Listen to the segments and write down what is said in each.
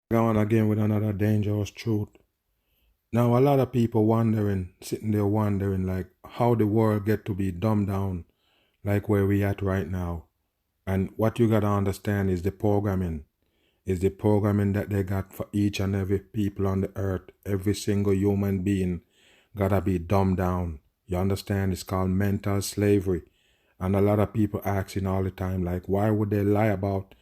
Going again with another dangerous truth. Now, a lot of people sitting there wondering, like, how the world get to be dumbed down, like where we at right now. And what you gotta understand is the programming. Is the programming that they got for each and every people on the earth. Every single human being gotta be dumbed down. You understand? It's called mental slavery. And a lot of people asking all the time, like, why would they lie about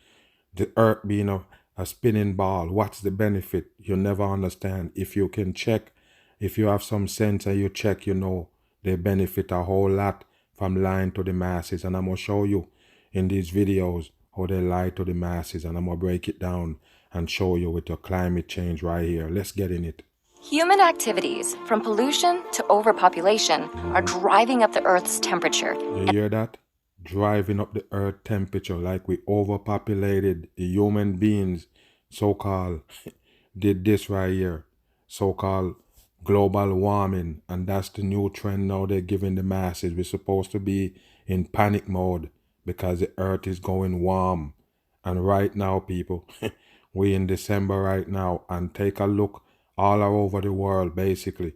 the earth being a spinning ball? What's the benefit? You never understand. If you can check, if you have some sense and you check, you know they benefit a whole lot from lying to the masses. And I'm going to show you in these videos how they lie to the masses. And I'm going to break it down and show you with your climate change right here. Let's get in it. Human activities, from pollution to overpopulation, are driving up the Earth's temperature. You hear that? Driving up the earth temperature, like we overpopulated. The human beings, so-called, did this right here. So-called global warming. And that's the new trend now they're giving the masses. We're supposed to be in panic mode because the earth is going warm. And right now, people, we in December right now, and take a look all over the world, basically.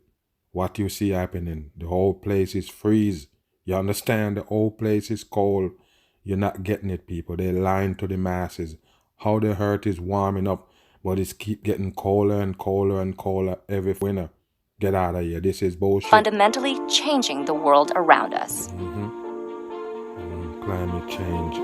What you see happening. The whole place is freeze. You understand? The whole place is cold. You're not getting it, people. They're lying to the masses. How the earth is warming up, but it's keep getting colder and colder and colder every winter. Get out of here. This is bullshit. Fundamentally changing the world around us. Climate change.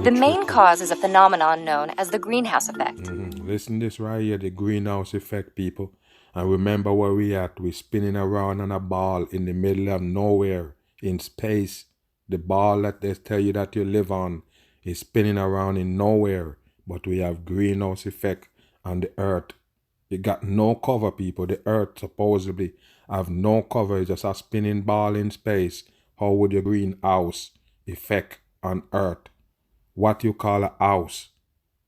The main cause is a phenomenon known as the greenhouse effect. Listen this right here, the greenhouse effect, people. And remember where we at. We're spinning around on a ball in the middle of nowhere, in space. The ball that they tell you that you live on is spinning around in nowhere. But we have greenhouse effect on the earth. It got no cover, people. The earth supposedly have no cover. It's just a spinning ball in space. How would your greenhouse effect on earth? What you call a house?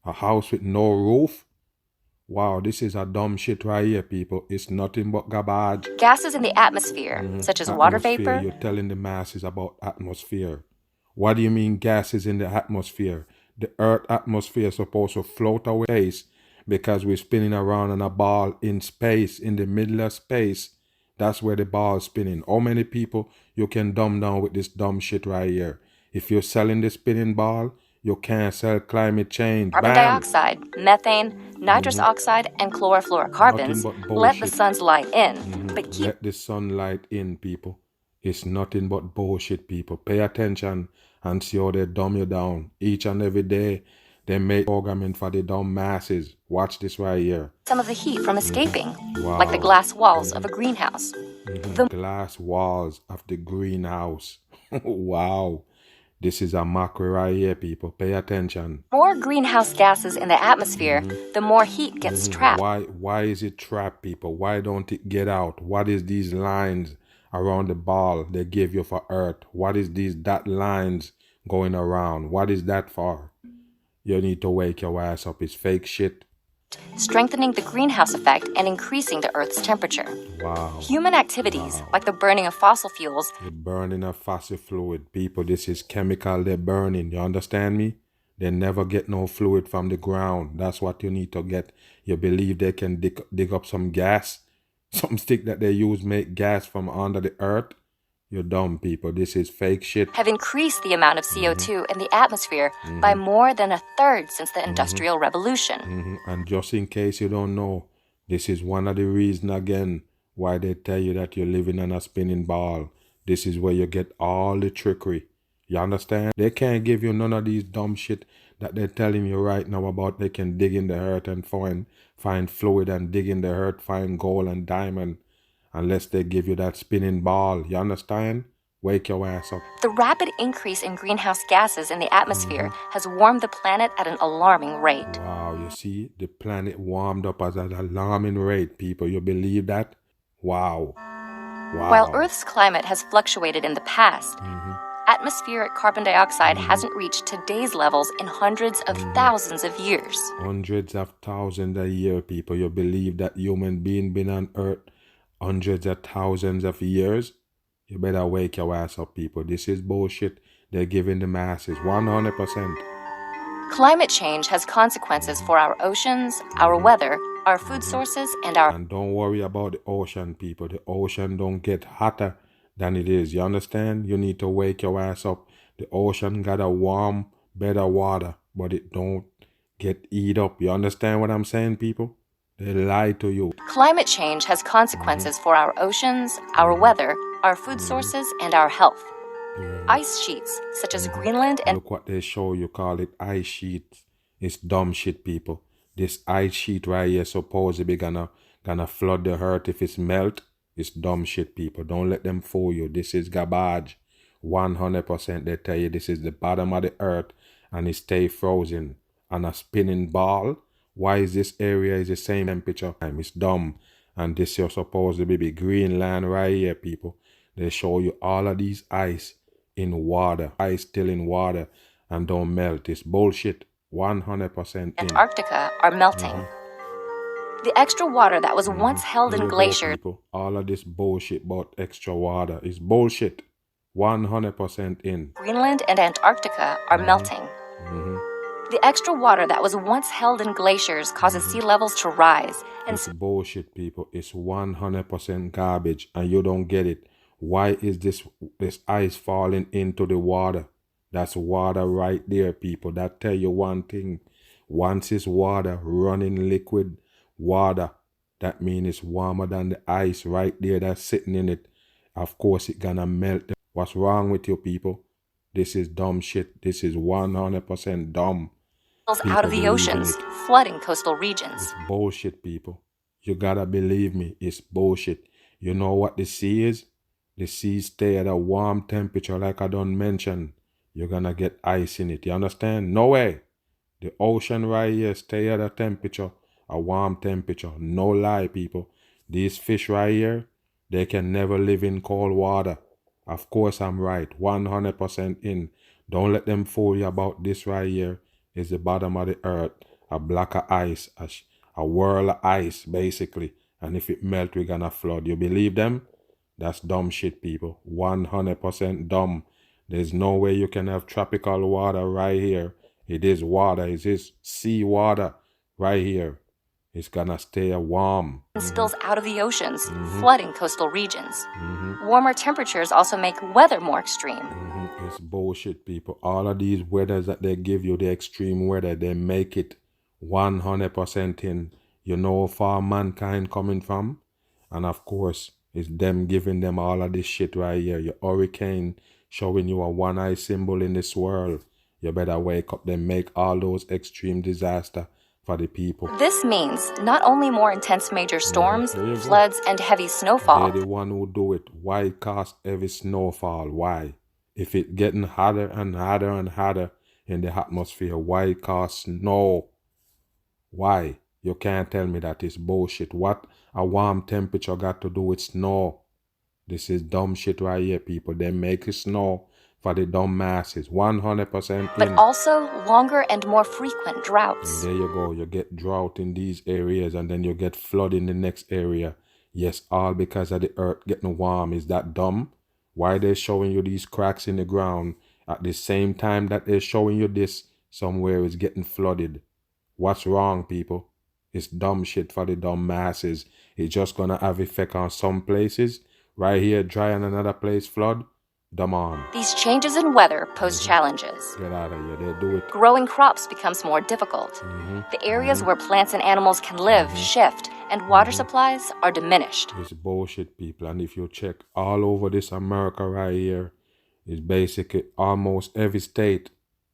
A house with no roof? Wow, this is a dumb shit right here, people. It's nothing but garbage. Gases in the atmosphere, such as water vapor. You're telling the masses about atmosphere. What do you mean gases in the atmosphere? The earth atmosphere is supposed to float away space because we're spinning around on a ball in space, in the middle of space. That's where the ball is spinning. How many people you can dumb down with this dumb shit right here? If you're selling the spinning ball, you can't sell climate change. Carbon dioxide, methane, nitrous oxide, and chlorofluorocarbons let the sun's light in. But let the sunlight in, people. It's nothing but bullshit, people. Pay attention and see how they dumb you down. Each and every day, they make programming for the dumb masses. Watch this right here. Some of the heat from escaping, like the glass walls of a greenhouse. The glass walls of the greenhouse. Wow. This is a mockery right here, people. Pay attention. More greenhouse gases in the atmosphere, the more heat gets trapped. Why is it trapped, people? Why don't it get out? What is these lines around the ball they give you for Earth? What is these dot lines going around? What is that for? You need to wake your ass up. It's fake shit. Strengthening the greenhouse effect and increasing the Earth's temperature. Wow. Human activities, like the burning of fossil fuels. The burning of fossil fluid. People, this is chemical they're burning. You understand me? They never get no fluid from the ground. That's what you need to get. You believe they can dig up some gas? Some stick that they use make gas from under the earth? You're dumb, people. This is fake shit. Have increased the amount of CO2 in the atmosphere by more than a third since the Industrial Revolution. And just in case you don't know, this is one of the reasons, again, why they tell you that you're living on a spinning ball. This is where you get all the trickery. You understand? They can't give you none of these dumb shit that they're telling you right now about they can dig in the earth and find fluid and dig in the earth, find gold and diamond. Unless they give you that spinning ball. You understand? Wake your ass up. The rapid increase in greenhouse gases in the atmosphere has warmed the planet at an alarming rate. Wow, you see? The planet warmed up at an alarming rate, people. You believe that? Wow. While Earth's climate has fluctuated in the past, atmospheric carbon dioxide hasn't reached today's levels in hundreds of thousands of years. Hundreds of thousands a year, people. You believe that human being been on Earth hundreds of thousands of years? You better wake your ass up, people. This is bullshit they're giving the masses. 100%. Climate change has consequences for our oceans, our weather, our food sources, and our... And don't worry about the ocean, people. The ocean don't get hotter than it is. You understand? You need to wake your ass up. The ocean got a warm, better water, but it don't get eat up. You understand what I'm saying, people? They lie to you. Climate change has consequences for our oceans, our weather, our food sources, and our health. Ice sheets, such as Greenland and... Look what they show you, call it ice sheets. It's dumb shit, people. This ice sheet right here supposedly gonna flood the earth if it's melt. It's dumb shit, people. Don't let them fool you. This is garbage. 100% they tell you this is the bottom of the earth and it stay frozen on a spinning ball. Why is this area is the same temperature? It's dumb. And this is supposed to be Greenland right here, people. They show you all of these ice in water. Ice still in water and don't melt. It's bullshit. 100% Antarctica are melting. The extra water that was once held in glaciers... All of this bullshit about extra water is bullshit. 100% in. Greenland and Antarctica are melting. The extra water that was once held in glaciers causes sea levels to rise. And it's bullshit, people. It's 100% garbage and you don't get it. Why is this ice falling into the water? That's water right there, people. That tell you one thing. Once it's water, running liquid water, that means it's warmer than the ice right there that's sitting in it. Of course, it's gonna melt. What's wrong with you, people? This is dumb shit. This is 100% dumb. Out of the oceans, flooding coastal regions. It's bullshit, people. You gotta believe me. It's bullshit. You know what the sea is? The sea stay at a warm temperature like I done mentioned. You're gonna get ice in it. You understand? No way. The ocean right here stay at a temperature, a warm temperature. No lie, people. These fish right here, they can never live in cold water. Of course I'm right. 100% in. Don't let them fool you about this right here. Is the bottom of the earth. A block of ice. A whirl of ice, basically. And if it melt, we're gonna flood. You believe them? That's dumb shit, people. 100% dumb. There's no way you can have tropical water right here. It is water. It is sea water right here. It's gonna stay warm. Spills out of the oceans, flooding coastal regions. Warmer temperatures also make weather more extreme. It's bullshit, people. All of these weathers that they give you, the extreme weather, they make it 100% in. You know how far mankind coming from? And of course, it's them giving them all of this shit right here. Your hurricane showing you a one-eye symbol in this world. You better wake up. They make all those extreme disaster for the people. This means not only more intense major storms, floods, and heavy snowfall. They're the one who do it. Why it cost heavy snowfall? Why? If it getting hotter and hotter and hotter in the atmosphere, why it cost snow? Why? You can't tell me that it's bullshit. What a warm temperature got to do with snow? This is dumb shit right here, people. They make it snow for the dumb masses. 100% But also longer and more frequent droughts. And there you go. You get drought in these areas and then you get flood in the next area. Yes, all because of the earth getting warm. Is that dumb? Why are they showing you these cracks in the ground at the same time that they're showing you this somewhere is getting flooded? What's wrong, people? It's dumb shit for the dumb masses. It's just gonna have effect on some places. Right here, dry, and another place flood. Dumb on. These changes in weather pose challenges. Get out of here. They do it. Growing crops becomes more difficult. The areas where plants and animals can live shift, and water supplies are diminished. It's bullshit, people. And if you check all over this America right here, it's basically almost every state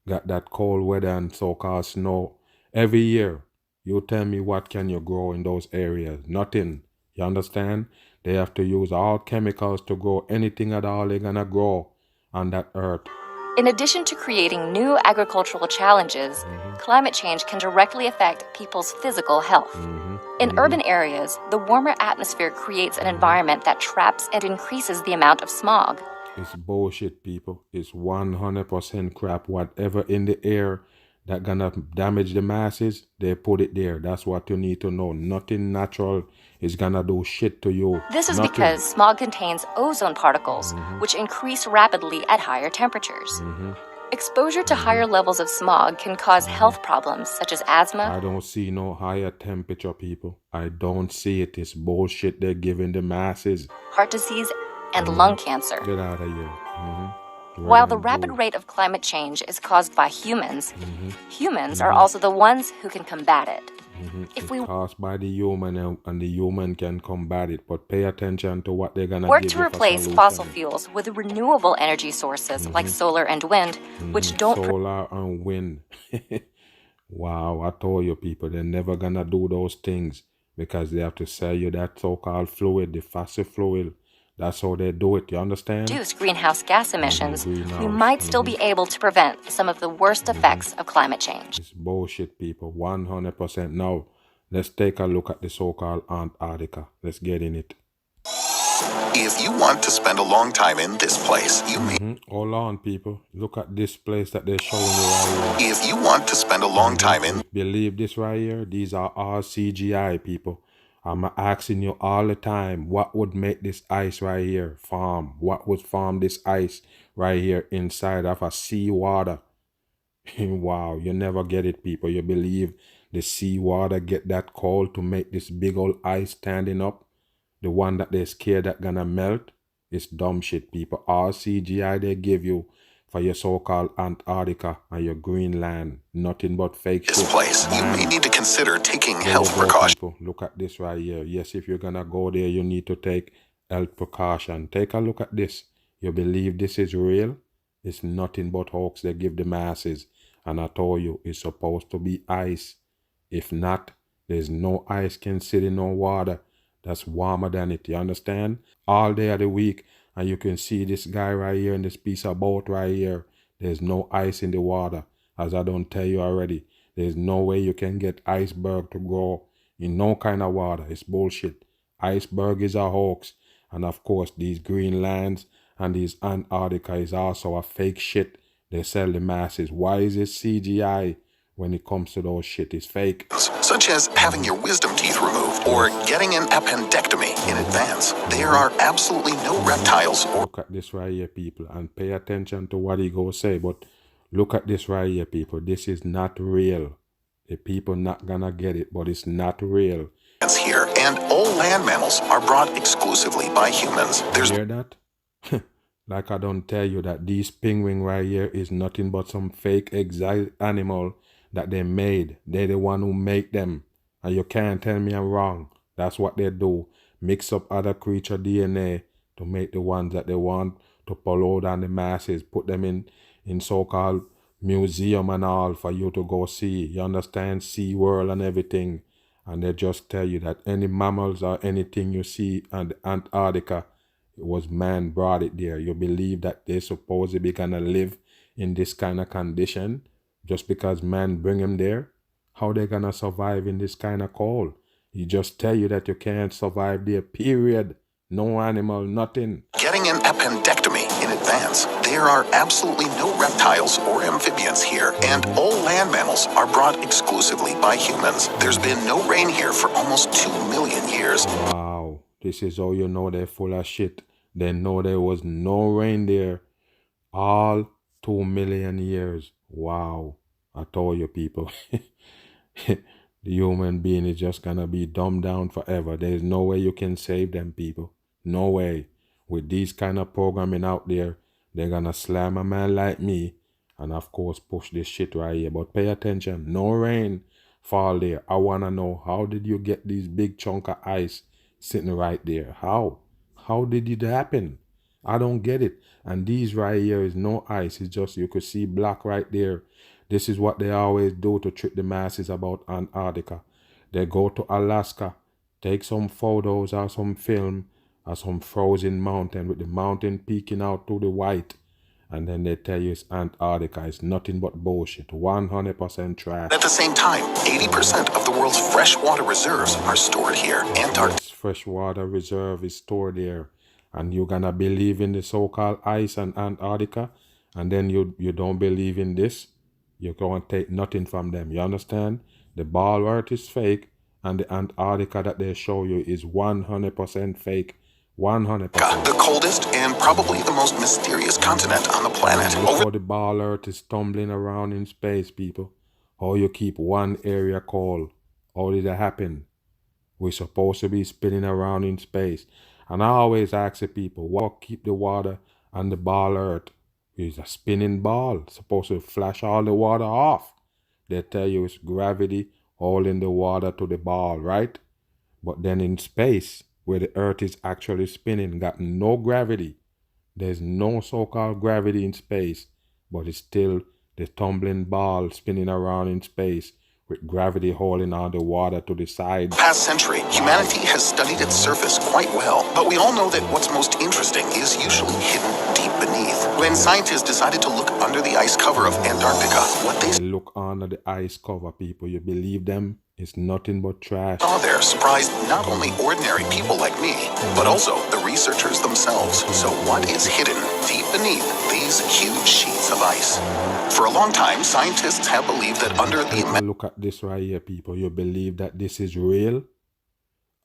got that cold weather and so-called snow. Every year, you tell me what can you grow in those areas? Nothing. You understand? They have to use all chemicals to grow anything at all they're gonna grow on that earth. In addition to creating new agricultural challenges, climate change can directly affect people's physical health. In urban areas, the warmer atmosphere creates an environment that traps and increases the amount of smog. It's bullshit, people. It's 100% crap. Whatever in the air that gonna damage the masses, they put it there. That's what you need to know. Nothing natural is gonna do shit to you. This is because smog contains ozone particles, which increase rapidly at higher temperatures. Exposure to higher levels of smog can cause health problems such as asthma. I don't see no higher temperature, people. I don't see it. It's bullshit they're giving the masses. Heart disease, and lung cancer. Get out of here. While the rapid rate of climate change is caused by humans, humans are also the ones who can combat it. If it's caused by the human and the human can combat it, but pay attention to what they're gonna work give to you replace for fossil solution. fuels with renewable energy sources like solar and wind, which don't solar and wind. Wow, I told you people, they're never gonna do those things because they have to sell you that so-called fluid, the fossil fuel. That's how they do it, you understand? reduce greenhouse gas emissions, we greenhouse, might still be able to prevent some of the worst effects of climate change. It's bullshit, people, 100%. Now, let's take a look at the so-called Antarctica. Let's get in it. If you want to spend a long time in this place, you may... Hold on, people. Look at this place that they're showing you right here. If you want to spend a long time in... Believe this right here? These are all CGI, people. I'm asking you all the time, what would make this ice right here form? What would form this ice right here inside of a seawater? Wow, you never get it, people. You believe the seawater get that cold to make this big old ice standing up? The one that they're scared that gonna melt? It's dumb shit, people. All CGI they give you for your so-called Antarctica and your Greenland. Nothing but fake this shit. place, you may need to consider taking health There you go, precautions. people. Look at this right here. Yes, if you're gonna go there, you need to take health precaution. Take a look at this. You believe this is real? It's nothing but hoax they give the masses. And I told you, it's supposed to be ice. If not, there's no ice can sit in no water that's warmer than it. You understand? All day of the week. And you can see this guy right here in this piece of boat right here. There's no ice in the water. As I don't tell you already, there's no way you can get iceberg to grow in no kind of water. It's bullshit. Iceberg is a hoax. And of course, these Greenlands and these Antarctica is also a fake shit. They sell the masses. Why is it CGI? When it comes to those shit, it's fake. Such as having your wisdom teeth removed or getting an appendectomy in advance. There are absolutely no reptiles or... Look at this right here, people, and pay attention to what he go say. But look at this right here, people. This is not real. The people not gonna get it, but it's not real. Here, and all land mammals are brought exclusively by humans. There's... You hear that? Like I don't tell you that these penguin right here is nothing but some fake exotic animal that they made. They're the one who make them. And you can't tell me I'm wrong. That's what they do. Mix up other creature DNA to make the ones that they want to pollute on the masses. Put them in so-called museum and all for you to go see. You understand? Sea World and everything. And they just tell you that any mammals or anything you see on the Antarctica, it was man brought it there. You believe that they're supposedly gonna live in this kind of condition just because man bring them there? How they gonna survive in this kind of cold? He just tell you that you can't survive there, period. No animal, nothing. Getting an appendectomy in advance. There are absolutely no reptiles or amphibians here, and all land mammals are brought exclusively by humans. There's been no rain here for almost 2 million years. Wow, this is how you know they're full of shit. They know there was no rain there all 2 million years. Wow, I told you, people. The human being is just gonna be dumbed down forever. There's no way you can save them, people. No way. With these kind of programming out there, they're gonna slam a man like me and of course push this shit right here. But pay attention, no rain fall there. I wanna know, how did you get these big chunk of ice sitting right there? How did it happen? I don't get it. And these right here is no ice. It's just, you could see black right there. This is what they always do to trick the masses about Antarctica. They go to Alaska, take some photos or some film or some frozen mountain with the mountain peeking out to the white. And then they tell you it's Antarctica. It's nothing but bullshit. 100% trash. At the same time, 80% of the world's freshwater reserves are stored here. Antarctica. Freshwater reserve is stored there. And you're gonna believe in the so-called ice and Antarctica, and then you don't believe in this? You're going to take nothing from them. You understand? The ball earth is fake, and the Antarctica that they show you is 100% fake. 100%. The coldest and probably the most mysterious continent on the planet. Look how the ball earth is tumbling around in space, people. How you keep one area cold. How did that happen? We're supposed to be spinning around in space. And I always ask the people, what keep the water on the ball earth? It's a spinning ball. It's supposed to flash all the water off. They tell you it's gravity holding the water to the ball, right? But then in space, where the earth is actually spinning, got no gravity. There's no so-called gravity in space, but it's still the tumbling ball spinning around in space with gravity holding all the water to the side. Past century, humanity has studied its surface quite well, but we all know that what's most interesting is usually hidden deep beneath. When scientists decided to look under the ice cover of Antarctica, what they Look under the ice cover, people. You believe them? It's nothing but trash. saw there surprised not only ordinary people like me, but also the researchers themselves. So what is hidden deep beneath these huge sheets of ice? For a long time, scientists have believed that under the Look at this right here, people. You believe that this is real?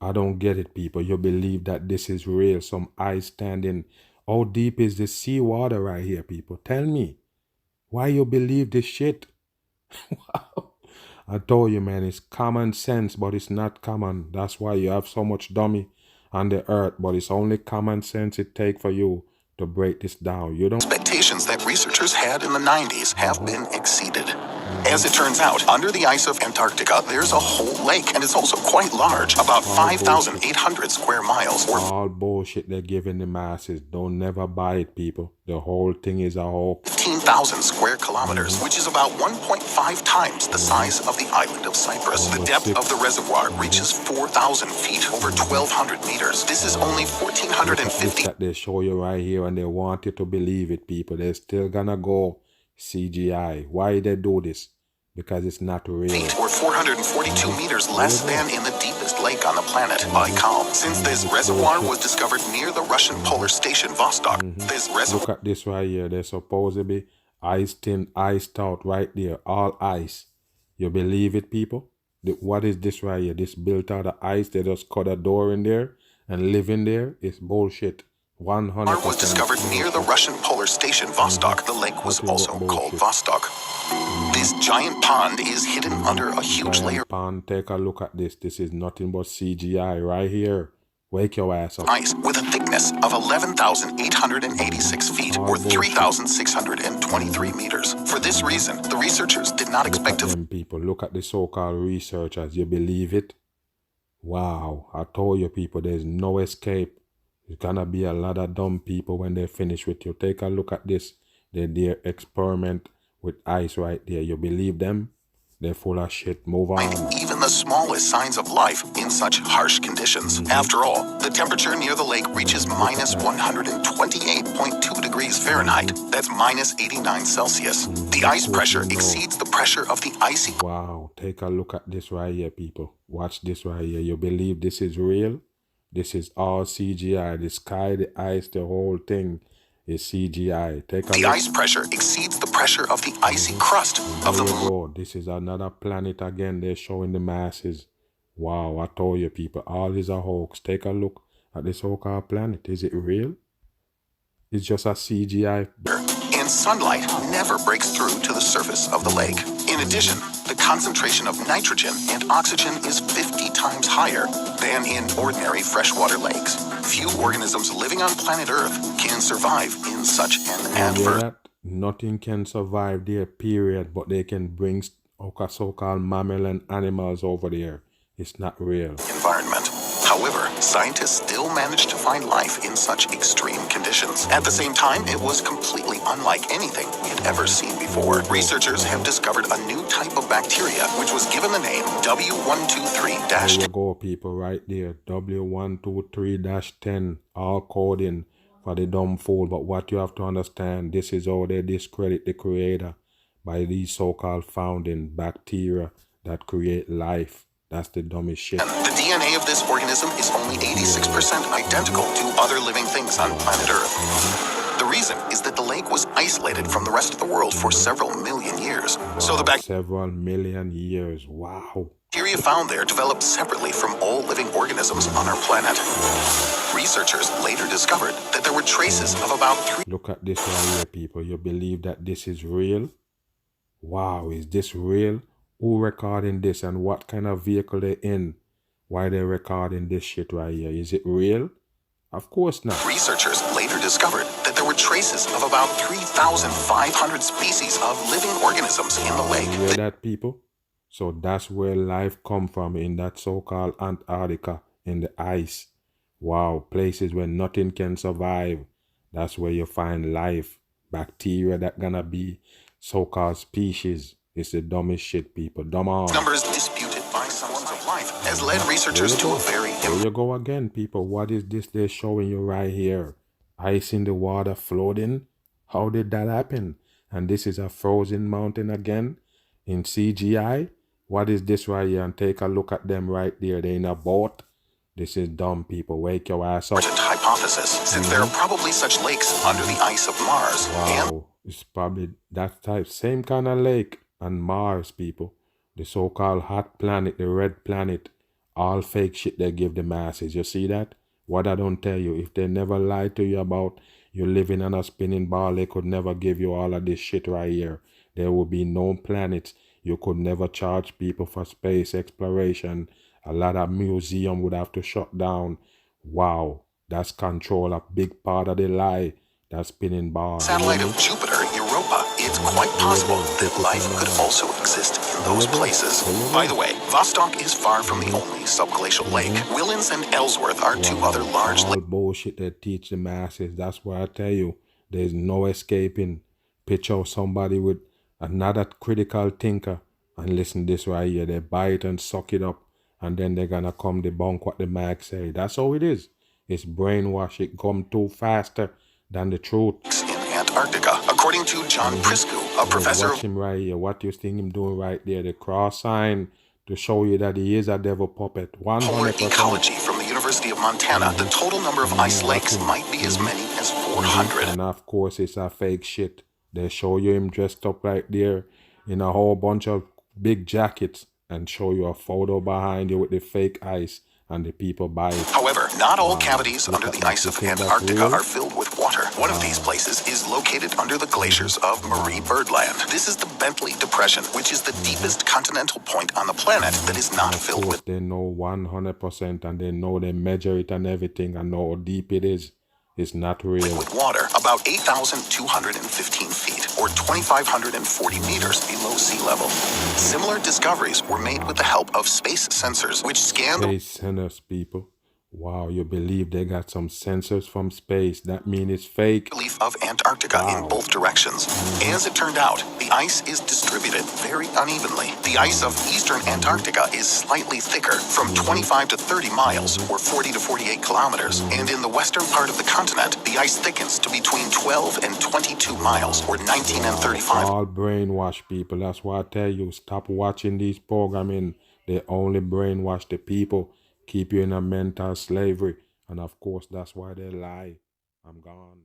I don't get it, people. You believe that this is real? Some ice standing. How deep is the seawater right here, people? Tell me. Why you believe this shit? Wow. I told you, man, it's common sense, but it's not common. That's why you have so much dummy on the earth, but it's only common sense it takes for you to break this down. You don't... expectations that researchers had in the 90s have been exceeded. As it turns out, under the ice of Antarctica, there's a whole lake, and it's also quite large, about 5,800 square miles, or all bullshit they're giving the masses. Don't never buy it, people. The whole thing is a hoax. 15,000 square kilometers, which is about 1.5 times the size of the island of Cyprus. The depth of the reservoir reaches 4,000 feet, over 1,200 meters. This is only 1,450 that they show you right here, and they want you to believe it, people. They're still gonna go CGI. Why they do this? Because it's not real. feet, or 442 meters less than in the deepest lake on the planet, Baikal. Since this reservoir was discovered near the Russian polar station Vostok, this reservoir... Look at this right here. They're supposed to be iced in, iced out right there. All ice. You believe it, people? What is this right here? This built out of ice. They just cut a door in there and live in there. It's bullshit. 100% was discovered near the Russian polar station Vostok. The lake was also called Vostok. This giant pond is hidden under a huge layer pond. Take a look at this. This is nothing but CGI right here. Wake your ass up. of ice with a thickness of 11,886 feet, or 3,623 meters. For this reason, the researchers did not expect to... them people. Look at the so-called researchers. You believe it? Wow. I told you, people, there's no escape. There's gonna be a lot of dumb people when they finish with you. Take a look at this. They did experiment with ice right there. You believe them? They're full of shit. Move on. even the smallest signs of life in such harsh conditions. After all, the temperature near the lake reaches minus 128.2 degrees Fahrenheit. That's minus 89 Celsius. The ice pressure exceeds the pressure of the icy... Wow. Take a look at this right here, people. Watch this right here. You believe this is real? This is all CGI. The sky, the ice, the whole thing is CGI. Take a The look. ice pressure exceeds the pressure of the icy crust of the There you moon. go. This is another planet again. They're showing the masses. Wow, I told you, people, all is a hoax. Take a look at this so-called planet. Is it real? It's just a CGI. And sunlight never breaks through to the surface of the lake. In addition, the concentration of nitrogen and oxygen is 50 times higher than in ordinary freshwater lakes. Few organisms living on planet Earth can survive in such an You hear adverse that? Nothing can survive there, period. But they can bring so-called mammal and animals over there. It's not real. environment. However, scientists still managed to find life in such extreme conditions. At the same time, it was completely unlike anything we had ever seen before. Researchers have discovered a new type of bacteria, which was given the name There W123-10. you go, people, right there. W123-10, all coding for the dumb fool. But what you have to understand, this is how they discredit the creator by these so-called founding bacteria that create life. That's the dumbest shit. The DNA of this organism is only 86% identical to other living things on planet Earth. The reason is that the lake was isolated from the rest of the world for several million years. So the bacteria Several million years. Wow. Bacteria found there developed separately from all living organisms on our planet. Researchers later discovered that there were traces of about 3. Look at this right here, people. You believe that this is real? Wow, is this real? Who recording this and what kind of vehicle they in? Why they recording this shit right here? Is it real? Of course not. Researchers later discovered that there were traces of about 3,500 species of living organisms in the lake. You hear that, people? So that's where life come from, in that so-called Antarctica, in the ice. Wow, places where nothing can survive. That's where you find life, bacteria that gonna be so-called species. It's the dumbest shit, people. Dumb on. Numbers disputed by someone's of life has led researchers to a very. There you go again, people. What is this they're showing you right here? Ice in the water floating? How did that happen? And this is a frozen mountain again in CGI. What is this right here? And take a look at them right there. They're in a boat. This is dumb, people. Wake your ass up. Hypothesis, since there are probably such lakes under the ice of Mars. Wow, it's probably that type, same kind of lake on Mars, people. The so-called hot planet, the red planet. All fake shit they give the masses. You see that? What I don't tell you, if they never lied to you about you living on a spinning ball, they could never give you all of this shit right here. There would be no planets. You could never charge people for space exploration. A lot of museum would have to shut down. Wow, that's control a big part of the lie. That spinning ball. Satellite of Jupiter, Europa. It's quite possible that life could also exist in those places. By the way, Vostok is far from the only subglacial lake. Willens and Ellsworth are two other large lakes. All bullshit they teach the masses. That's why I tell you, there's no escaping. Picture somebody with another critical thinker and listen this right here. They buy it and suck it up, and then they're gonna come debunk what the mag say. That's how it is. It's brainwash. It come too faster than the truth. In Antarctica, according to John Priscu, a professor. Watch him right here. What you think him doing right there? The cross sign to show you that he is a devil puppet. 100%. Ecology from the University of Montana. The total number of ice lakes might be as many as 400. And of course, it's a fake shit. They show you him dressed up right there in a whole bunch of big jackets and show you a photo behind you with the fake ice. And the people buy it. However, not all cavities under the ice of Antarctica are filled with water. One of these places is located under the glaciers of Marie Birdland. This is the Bentley Depression, which is the deepest continental point on the planet that is not filled with. They know 100% and they know they measure it and everything and know how deep it is. It's not real. With water about 8,215 feet or 2,540 meters below sea level. Similar discoveries were made with the help of space sensors, which scanned space sensors, people. Wow, you believe they got some sensors from space? That means it's fake. Relief of Antarctica in both directions. As it turned out, the ice is distributed very unevenly. The ice of eastern Antarctica is slightly thicker, from 25 to 30 miles, or 40 to 48 kilometers. And in the western part of the continent, the ice thickens to between 12 and 22 miles, or 19 and 35. All brainwash, people. That's why I tell you, stop watching these programming. They only brainwash the people. Keep you in a mental slavery. And of course, that's why they lie. I'm gone.